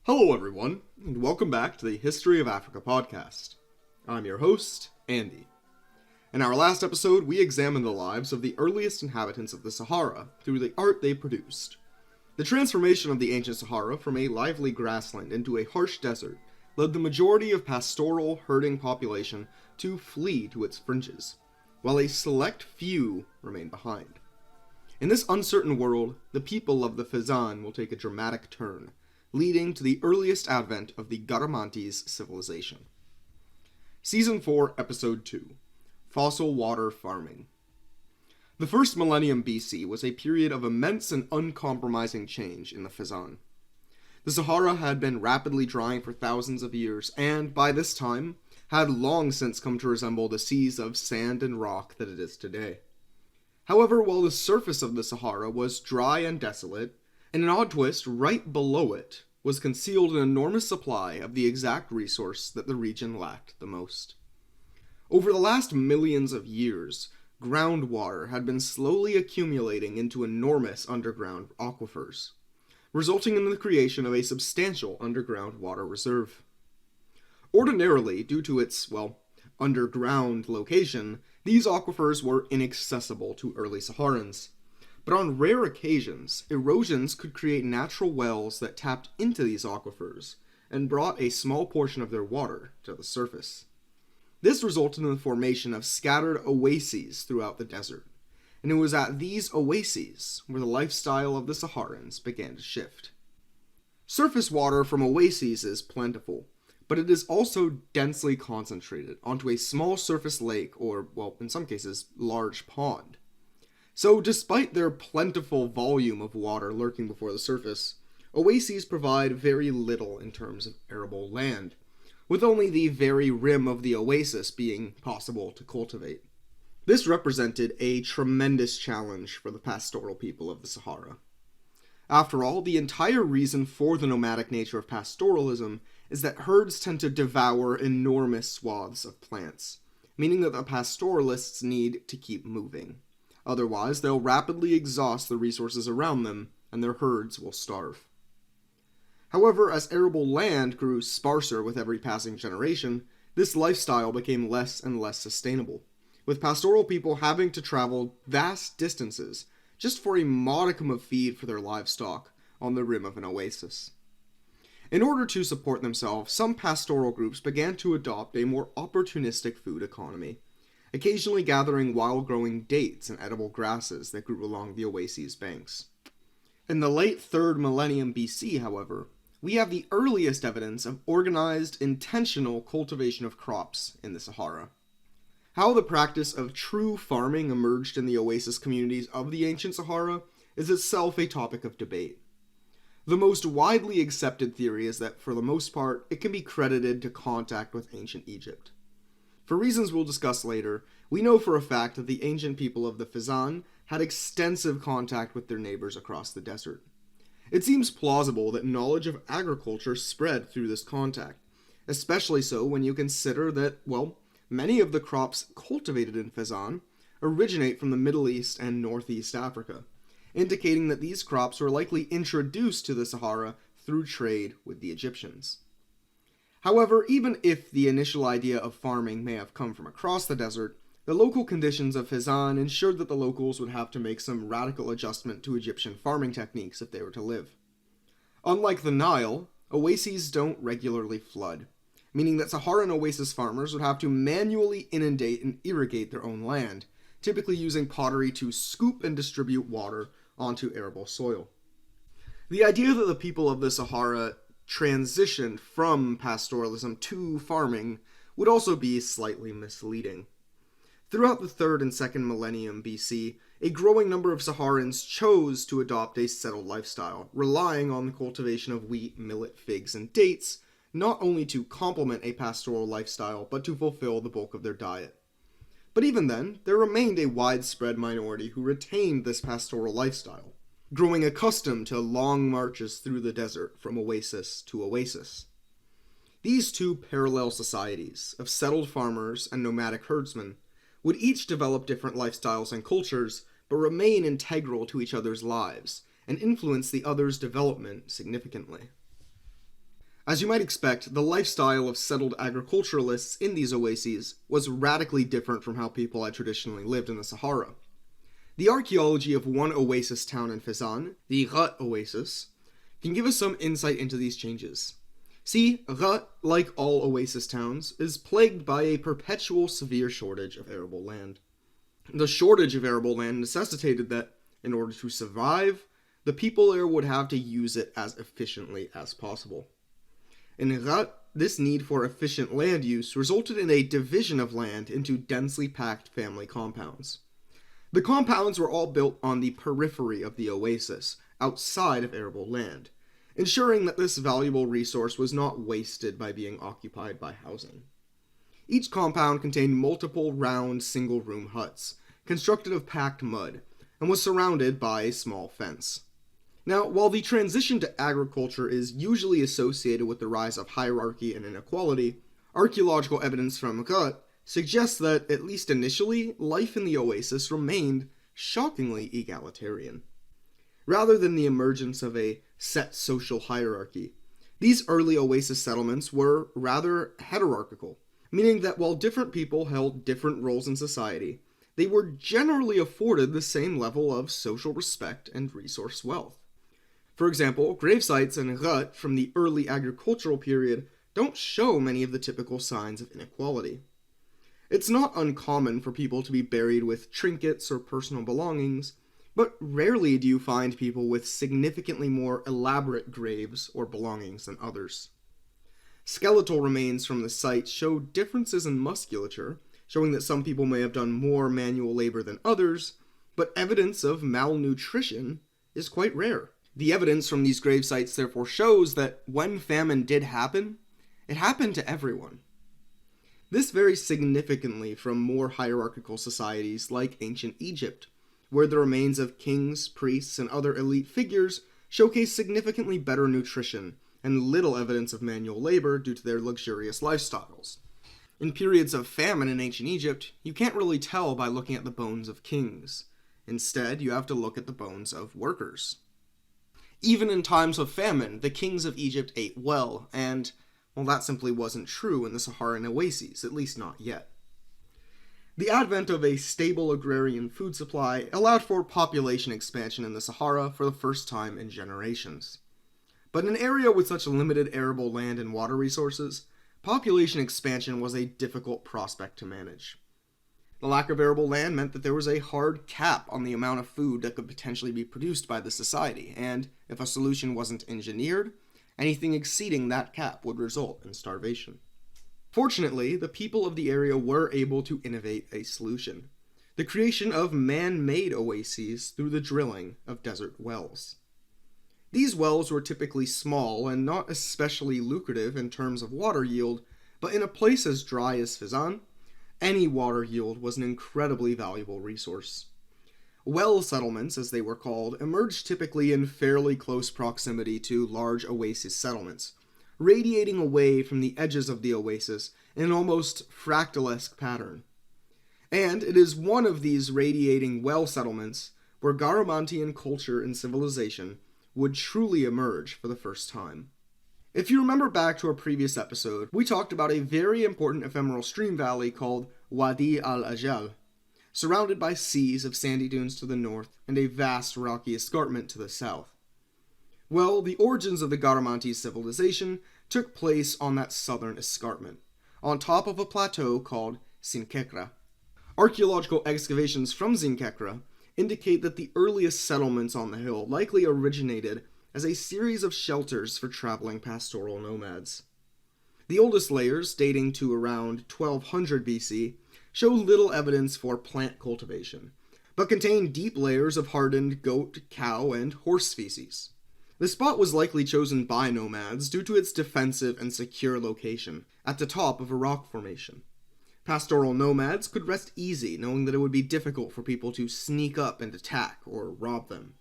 Hello everyone, and welcome back to the History of Africa podcast. I'm your host, Andy. In our last episode, we examined the lives of the earliest inhabitants of the Sahara through the art they produced. The transformation of the ancient Sahara from a lively grassland into a harsh desert led the majority of pastoral, herding population to flee to its fringes, while a select few remained behind. In this uncertain world, the people of the Fezzan will take a dramatic turn, leading to the earliest advent of the Garamantes civilization. Season 4, Episode 2, Fossil Water Farming. The first millennium BC was a period of immense and uncompromising change in the Fezzan. The Sahara had been rapidly drying for thousands of years, and, by this time, had long since come to resemble the seas of sand and rock that it is today. However, while the surface of the Sahara was dry and desolate, in an odd twist, right below it was concealed an enormous supply of the exact resource that the region lacked the most. Over the last millions of years, groundwater had been slowly accumulating into enormous underground aquifers, resulting in the creation of a substantial underground water reserve. Ordinarily, due to its, underground location, these aquifers were inaccessible to early Saharans. But on rare occasions, erosions could create natural wells that tapped into these aquifers and brought a small portion of their water to the surface. This resulted in the formation of scattered oases throughout the desert, and it was at these oases where the lifestyle of the Saharans began to shift. Surface water from oases is plentiful, but it is also densely concentrated onto a small surface lake or, in some cases, large pond. So, despite their plentiful volume of water lurking before the surface, oases provide very little in terms of arable land, with only the very rim of the oasis being possible to cultivate. This represented a tremendous challenge for the pastoral people of the Sahara. After all, the entire reason for the nomadic nature of pastoralism is that herds tend to devour enormous swaths of plants, meaning that the pastoralists need to keep moving. Otherwise, they'll rapidly exhaust the resources around them, and their herds will starve. However, as arable land grew sparser with every passing generation, this lifestyle became less and less sustainable, with pastoral people having to travel vast distances just for a modicum of feed for their livestock on the rim of an oasis. In order to support themselves, some pastoral groups began to adopt a more opportunistic food economy, occasionally gathering wild-growing dates and edible grasses that grew along the oasis' banks. In the late 3rd millennium BC, however, we have the earliest evidence of organized, intentional cultivation of crops in the Sahara. How the practice of true farming emerged in the oasis communities of the ancient Sahara is itself a topic of debate. The most widely accepted theory is that, for the most part, it can be credited to contact with ancient Egypt. For reasons we'll discuss later, we know for a fact that the ancient people of the Fezzan had extensive contact with their neighbors across the desert. It seems plausible that knowledge of agriculture spread through this contact, especially so when you consider that, many of the crops cultivated in Fezzan originate from the Middle East and Northeast Africa, indicating that these crops were likely introduced to the Sahara through trade with the Egyptians. However, even if the initial idea of farming may have come from across the desert, the local conditions of Fezzan ensured that the locals would have to make some radical adjustment to Egyptian farming techniques if they were to live. Unlike the Nile, oases don't regularly flood, meaning that Saharan oasis farmers would have to manually inundate and irrigate their own land, typically using pottery to scoop and distribute water onto arable soil. The idea that the people of the Sahara transitioned from pastoralism to farming would also be slightly misleading. Throughout the 3rd and 2nd millennium BC, a growing number of Saharans chose to adopt a settled lifestyle, relying on the cultivation of wheat, millet, figs, and dates, not only to complement a pastoral lifestyle, but to fulfill the bulk of their diet. But even then, there remained a widespread minority who retained this pastoral lifestyle, growing accustomed to long marches through the desert from oasis to oasis. These two parallel societies of settled farmers and nomadic herdsmen would each develop different lifestyles and cultures, but remain integral to each other's lives, and influence the other's development significantly. As you might expect, the lifestyle of settled agriculturalists in these oases was radically different from how people had traditionally lived in the Sahara. The archaeology of one oasis town in Fezzan, the Ghat Oasis, can give us some insight into these changes. See, Ghat, like all oasis towns, is plagued by a perpetual severe shortage of arable land. The shortage of arable land necessitated that, in order to survive, the people there would have to use it as efficiently as possible. In Ghat, this need for efficient land use resulted in a division of land into densely packed family compounds. The compounds were all built on the periphery of the oasis, outside of arable land, ensuring that this valuable resource was not wasted by being occupied by housing. Each compound contained multiple round single-room huts, constructed of packed mud, and was surrounded by a small fence. Now, while the transition to agriculture is usually associated with the rise of hierarchy and inequality, archaeological evidence from Ghat suggests that, at least initially, life in the oasis remained shockingly egalitarian. Rather than the emergence of a set social hierarchy, these early oasis settlements were rather heterarchical, meaning that while different people held different roles in society, they were generally afforded the same level of social respect and resource wealth. For example, gravesites in Ghat from the early agricultural period don't show many of the typical signs of inequality. It's not uncommon for people to be buried with trinkets or personal belongings, but rarely do you find people with significantly more elaborate graves or belongings than others. Skeletal remains from the site show differences in musculature, showing that some people may have done more manual labor than others, but evidence of malnutrition is quite rare. The evidence from these grave sites therefore shows that when famine did happen, it happened to everyone. This varies significantly from more hierarchical societies like ancient Egypt, where the remains of kings, priests, and other elite figures showcase significantly better nutrition and little evidence of manual labor due to their luxurious lifestyles. In periods of famine in ancient Egypt, you can't really tell by looking at the bones of kings. Instead, you have to look at the bones of workers. Even in times of famine, the kings of Egypt ate well, and, well, that simply wasn't true in the Saharan oases, at least not yet. The advent of a stable agrarian food supply allowed for population expansion in the Sahara for the first time in generations. But in an area with such limited arable land and water resources, population expansion was a difficult prospect to manage. The lack of arable land meant that there was a hard cap on the amount of food that could potentially be produced by the society, and if a solution wasn't engineered, anything exceeding that cap would result in starvation. Fortunately, the people of the area were able to innovate a solution: the creation of man-made oases through the drilling of desert wells. These wells were typically small and not especially lucrative in terms of water yield, but in a place as dry as Fezzan, any water yield was an incredibly valuable resource. Well settlements, as they were called, emerged typically in fairly close proximity to large oasis settlements, radiating away from the edges of the oasis in an almost fractalesque pattern. And it is one of these radiating well settlements where Garamantian culture and civilization would truly emerge for the first time. If you remember back to our previous episode, we talked about a very important ephemeral stream valley called Wadi al Ajal, surrounded by seas of sandy dunes to the north and a vast rocky escarpment to the south. Well, the origins of the Garamanti civilization took place on that southern escarpment, on top of a plateau called Zinkekra. Archaeological excavations from Zinkekra indicate that the earliest settlements on the hill likely originated as a series of shelters for traveling pastoral nomads. The oldest layers, dating to around 1200 BC, show little evidence for plant cultivation, but contain deep layers of hardened goat, cow, and horse feces. The spot was likely chosen by nomads due to its defensive and secure location, at the top of a rock formation. Pastoral nomads could rest easy, knowing that it would be difficult for people to sneak up and attack or rob them.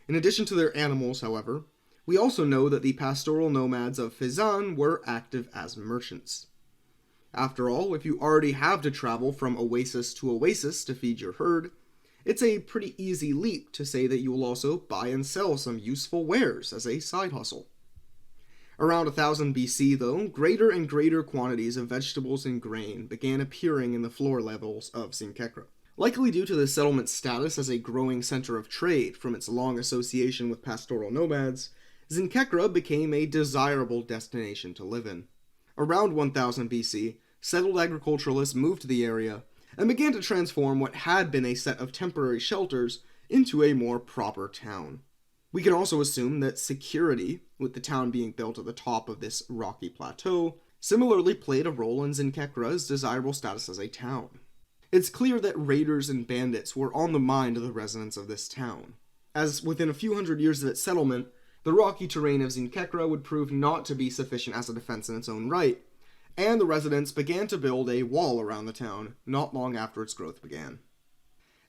In addition to their animals, however, we also know that the pastoral nomads of Fezzan were active as merchants. After all, if you already have to travel from oasis to feed your herd, it's a pretty easy leap to say that you will also buy and sell some useful wares as a side hustle. Around 1000 BC, though, greater and greater quantities of vegetables and grain began appearing in the floor levels of Zinkekra. Likely due to the settlement's status as a growing center of trade from its long association with pastoral nomads, Zinkekra became a desirable destination to live in. Around 1000 BC, settled agriculturalists moved to the area and began to transform what had been a set of temporary shelters into a more proper town. We can also assume that security, with the town being built at the top of this rocky plateau, similarly played a role in Zinkekra's desirable status as a town. It's clear that raiders and bandits were on the mind of the residents of this town, as within a few hundred years of its settlement, the rocky terrain of Zinkekra would prove not to be sufficient as a defense in its own right, and the residents began to build a wall around the town not long after its growth began.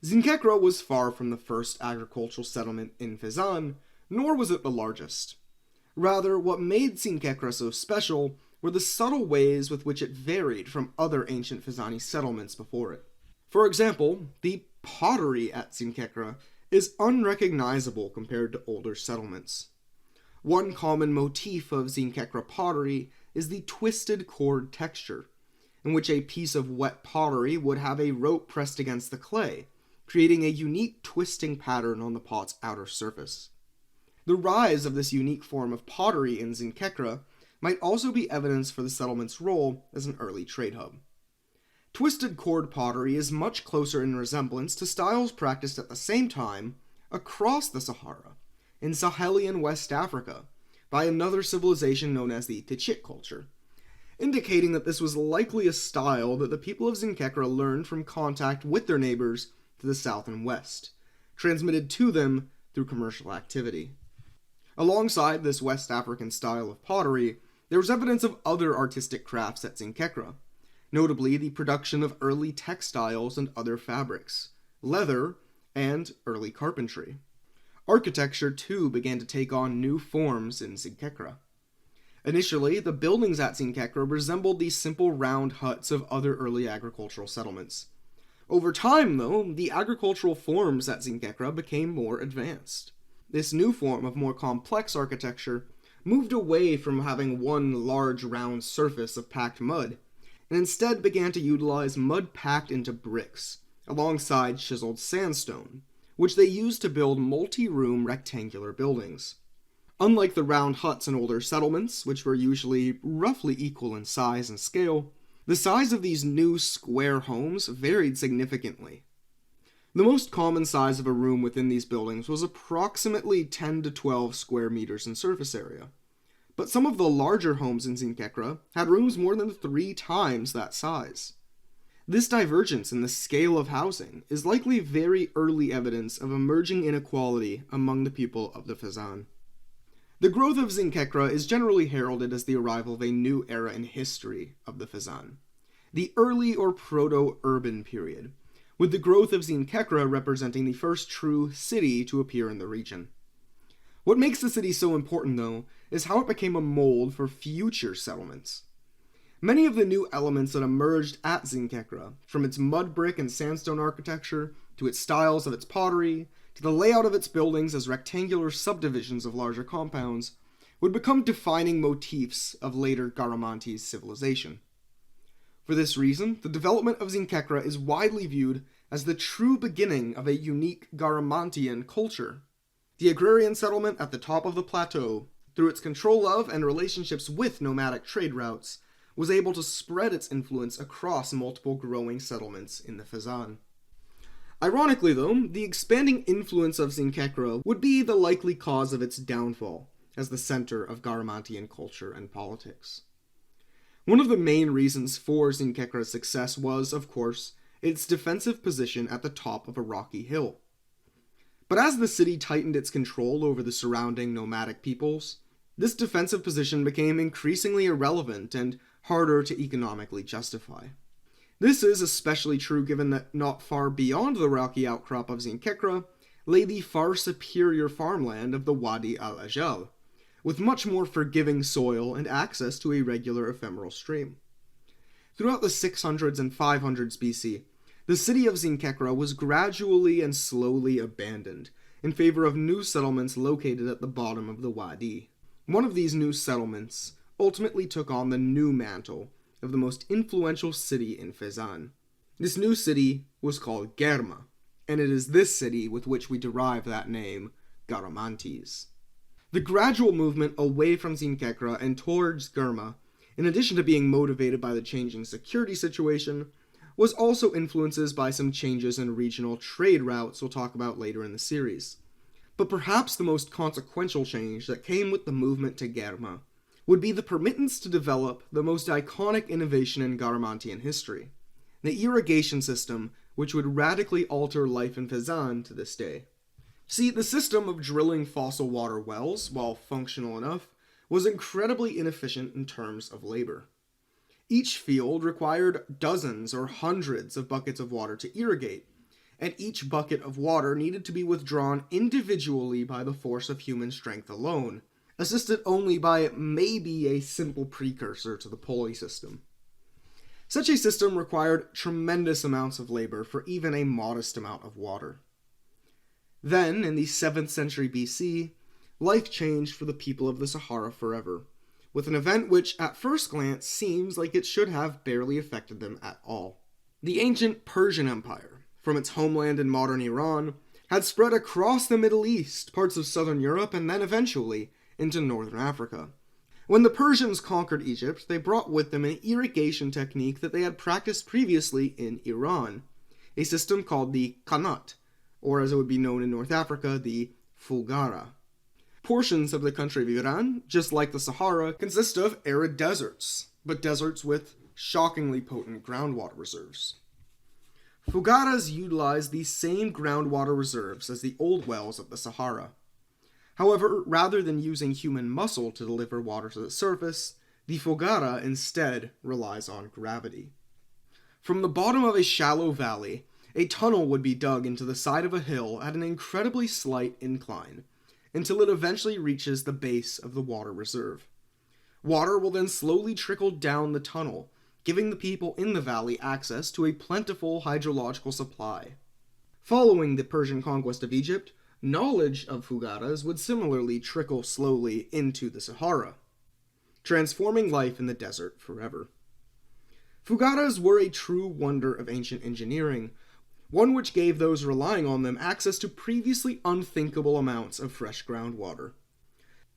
Zinkekra was far from the first agricultural settlement in Fezzan, nor was it the largest. Rather, what made Zinkekra so special were the subtle ways with which it varied from other ancient Fezzani settlements before it. For example, the pottery at Zinkekra is unrecognizable compared to older settlements. One common motif of Zinkekra pottery is the twisted cord texture, in which a piece of wet pottery would have a rope pressed against the clay, creating a unique twisting pattern on the pot's outer surface. The rise of this unique form of pottery in Zinkekra might also be evidence for the settlement's role as an early trade hub. Twisted cord pottery is much closer in resemblance to styles practiced at the same time across the Sahara, in Sahelian West Africa, by another civilization known as the Tichit culture, indicating that this was likely a style that the people of Zinkekra learned from contact with their neighbors to the south and west, transmitted to them through commercial activity. Alongside this West African style of pottery, there was evidence of other artistic crafts at Zinkekra, notably the production of early textiles and other fabrics, leather, and early carpentry. Architecture, too, began to take on new forms in Zinkekra. Initially, the buildings at Zinkekra resembled the simple round huts of other early agricultural settlements. Over time, though, the agricultural forms at Zinkekra became more advanced. This new form of more complex architecture moved away from having one large round surface of packed mud, and instead began to utilize mud packed into bricks, alongside chiseled sandstone, which they used to build multi-room rectangular buildings. Unlike the round huts in older settlements, which were usually roughly equal in size and scale, the size of these new square homes varied significantly. The most common size of a room within these buildings was approximately 10 to 12 square meters in surface area, but some of the larger homes in Zinkekra had rooms more than 3 times that size. This divergence in the scale of housing is likely very early evidence of emerging inequality among the people of the Fezzan. The growth of Zinkekra is generally heralded as the arrival of a new era in history of the Fezzan, the early or proto-urban period, with the growth of Zinkekra representing the first true city to appear in the region. What makes the city so important, though, is how it became a mold for future settlements. Many of the new elements that emerged at Zinkekra, from its mud brick and sandstone architecture, to its styles of its pottery, to the layout of its buildings as rectangular subdivisions of larger compounds, would become defining motifs of later Garamantian civilization. For this reason, the development of Zinkekra is widely viewed as the true beginning of a unique Garamantian culture. The agrarian settlement at the top of the plateau, through its control of and relationships with nomadic trade routes, was able to spread its influence across multiple growing settlements in the Fezzan. Ironically, though, the expanding influence of Zinkekra would be the likely cause of its downfall as the center of Garamantian culture and politics. One of the main reasons for Zinkekra's success was, of course, its defensive position at the top of a rocky hill. But as the city tightened its control over the surrounding nomadic peoples, this defensive position became increasingly irrelevant and harder to economically justify. This is especially true given that not far beyond the rocky outcrop of Zinkekra lay the far superior farmland of the Wadi al Ajal, with much more forgiving soil and access to a regular ephemeral stream. Throughout the 600s and 500s BC, the city of Zinkekra was gradually and slowly abandoned in favor of new settlements located at the bottom of the Wadi, One of these new settlements ultimately took on the new mantle of the most influential city in Fezzan. This new city was called Germa, and it is this city with which we derive that name, Garamantes. The gradual movement away from Zinkekra and towards Germa, in addition to being motivated by the changing security situation, was also influenced by some changes in regional trade routes we'll talk about later in the series. But perhaps the most consequential change that came with the movement to Germa would be the permittance to develop the most iconic innovation in Garamantian history, the irrigation system, which would radically alter life in Fezzan to this day. See, the system of drilling fossil water wells, while functional enough, was incredibly inefficient in terms of labor. Each field required dozens or hundreds of buckets of water to irrigate, and each bucket of water needed to be withdrawn individually by the force of human strength alone, assisted only by maybe a simple precursor to the pulley system. Such a system required tremendous amounts of labor for even a modest amount of water. Then, in the 7th century BC, life changed for the people of the Sahara forever, with an event which at first glance seems like it should have barely affected them at all. The ancient Persian Empire, from its homeland in modern Iran, had spread across the Middle East, parts of southern Europe, and then eventually into northern Africa. When the Persians conquered Egypt, they brought with them an irrigation technique that they had practiced previously in Iran, a system called the Qanats, or as it would be known in North Africa, the Fouggaras. Portions of the country of Iran, just like the Sahara, consist of arid deserts, but deserts with shockingly potent groundwater reserves. Fouggaras utilize the same groundwater reserves as the old wells of the Sahara. However, rather than using human muscle to deliver water to the surface, the Fouggaras instead relies on gravity. From the bottom of a shallow valley, a tunnel would be dug into the side of a hill at an incredibly slight incline, until it eventually reaches the base of the water reserve. Water will then slowly trickle down the tunnel, giving the people in the valley access to a plentiful hydrological supply. Following the Persian conquest of Egypt, knowledge of Fouggaras would similarly trickle slowly into the Sahara, transforming life in the desert forever. Fouggaras were a true wonder of ancient engineering, one which gave those relying on them access to previously unthinkable amounts of fresh groundwater.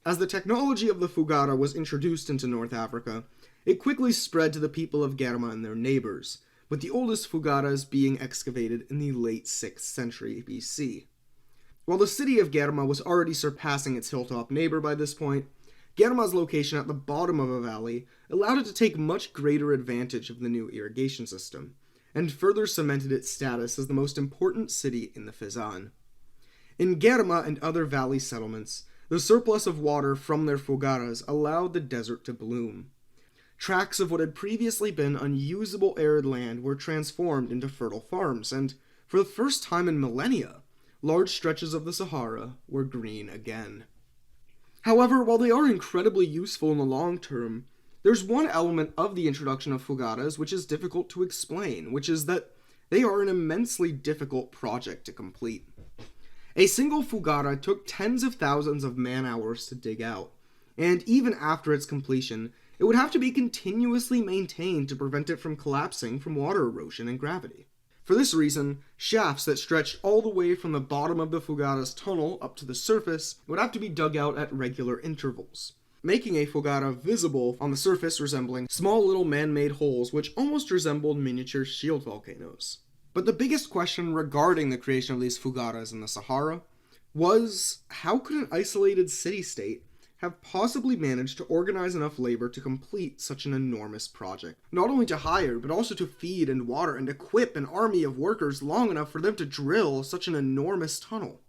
As the technology of the Fouggaras was introduced into North Africa, it quickly spread to the people of Germa and their neighbors, with the oldest Fouggaras being excavated in the late 6th century BC. While the city of Germa was already surpassing its hilltop neighbor by this point, Germa's location at the bottom of a valley allowed it to take much greater advantage of the new irrigation system, and further cemented its status as the most important city in the Fezzan. In Germa and other valley settlements, the surplus of water from their Fouggaras allowed the desert to bloom. Tracts of what had previously been unusable arid land were transformed into fertile farms, and, for the first time in millennia, large stretches of the Sahara were green again. However, while they are incredibly useful in the long term, there's one element of the introduction of Fouggaras which is difficult to explain, which is that they are an immensely difficult project to complete. A single Fouggaras took tens of thousands of man-hours to dig out, and even after its completion, it would have to be continuously maintained to prevent it from collapsing from water erosion and gravity. For this reason, shafts that stretched all the way from the bottom of the Fouggaras tunnel up to the surface would have to be dug out at regular intervals, making a Fouggaras visible on the surface resembling small little man-made holes which almost resembled miniature shield volcanoes. But the biggest question regarding the creation of these Fouggaras in the Sahara was, how could an isolated city-state have possibly managed to organize enough labor to complete such an enormous project? Not only to hire, but also to feed and water and equip an army of workers long enough for them to drill such an enormous tunnel.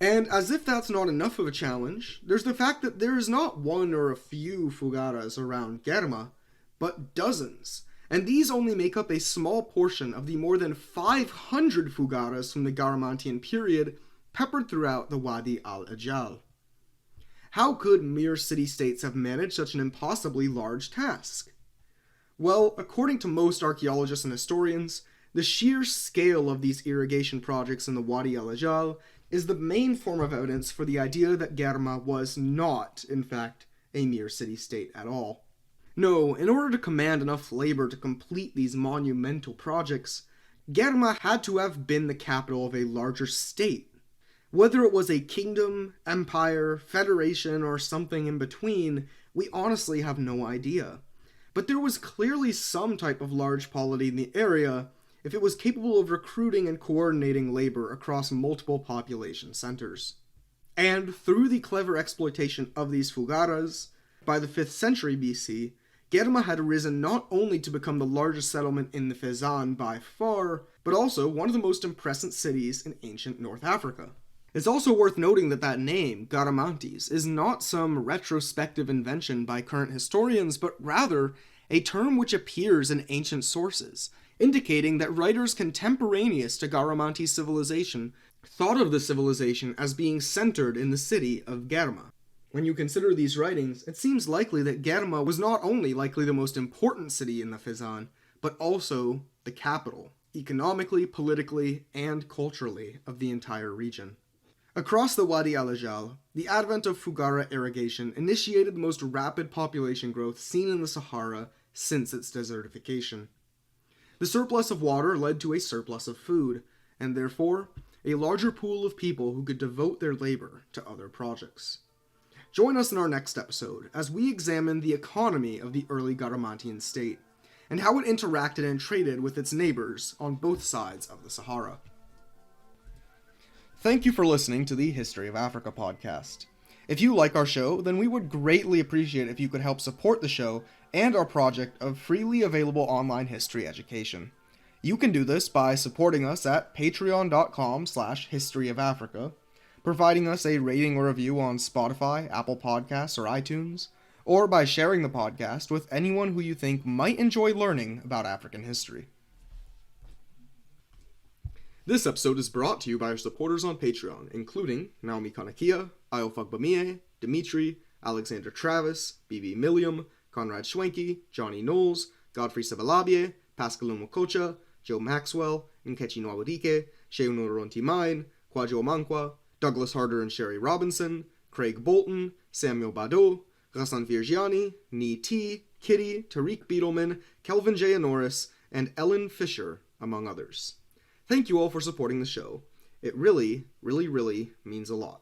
And as if that's not enough of a challenge, there's the fact that there is not one or a few Fouggaras around Germa, but dozens, and these only make up a small portion of the more than 500 Fouggaras from the Garamantian period peppered throughout the Wadi al Ajal. How could mere city-states have managed such an impossibly large task? Well, according to most archaeologists and historians, the sheer scale of these irrigation projects in the Wadi al Ajal is the main form of evidence for the idea that Germa was not, in fact, a mere city-state at all. No, in order to command enough labor to complete these monumental projects, Germa had to have been the capital of a larger state. Whether it was a kingdom, empire, federation, or something in between, we honestly have no idea. But there was clearly some type of large polity in the area if it was capable of recruiting and coordinating labor across multiple population centers. And through the clever exploitation of these Fouggaras, by the 5th century BC, Germa had risen not only to become the largest settlement in the Fezzan by far, but also one of the most impressive cities in ancient North Africa. It's also worth noting that that name, Garamantes, is not some retrospective invention by current historians, but rather a term which appears in ancient sources, indicating that writers contemporaneous to Garamantes' civilization thought of the civilization as being centered in the city of Germa. When you consider these writings, it seems likely that Germa was not only likely the most important city in the Fezzan, but also the capital, economically, politically, and culturally, of the entire region. Across the Wadi al Ajal, the advent of Fougara irrigation initiated the most rapid population growth seen in the Sahara since its desertification. The surplus of water led to a surplus of food, and therefore, a larger pool of people who could devote their labor to other projects. Join us in our next episode as we examine the economy of the early Garamantian state, and how it interacted and traded with its neighbors on both sides of the Sahara. Thank you for listening to the History of Africa podcast. If you like our show, then we would greatly appreciate if you could help support the show and our project of freely available online history education. You can do this by supporting us at patreon.com/historyofafrica, providing us a rating or review on Spotify, Apple Podcasts, or iTunes, or by sharing the podcast with anyone who you think might enjoy learning about African history. This episode is brought to you by our supporters on Patreon, including Naomi Kanakia, Ayofagbamie, Dimitri, Alexander Travis, BB Milliam, Conrad Schwenke, Johnny Knowles, Godfrey Sebalabie, Pascal Mokocha, Joe Maxwell, Nkechi Nwawadike, Sheunoronti Mine, Kwajo Mankwa, Douglas Harder and Sherry Robinson, Craig Bolton, Samuel Badeau, Ghassan Virgiani, Nee T, Kitty, Tariq Beetleman, Kelvin J. Norris, and Ellen Fisher, among others. Thank you all for supporting the show. It really, really, really means a lot.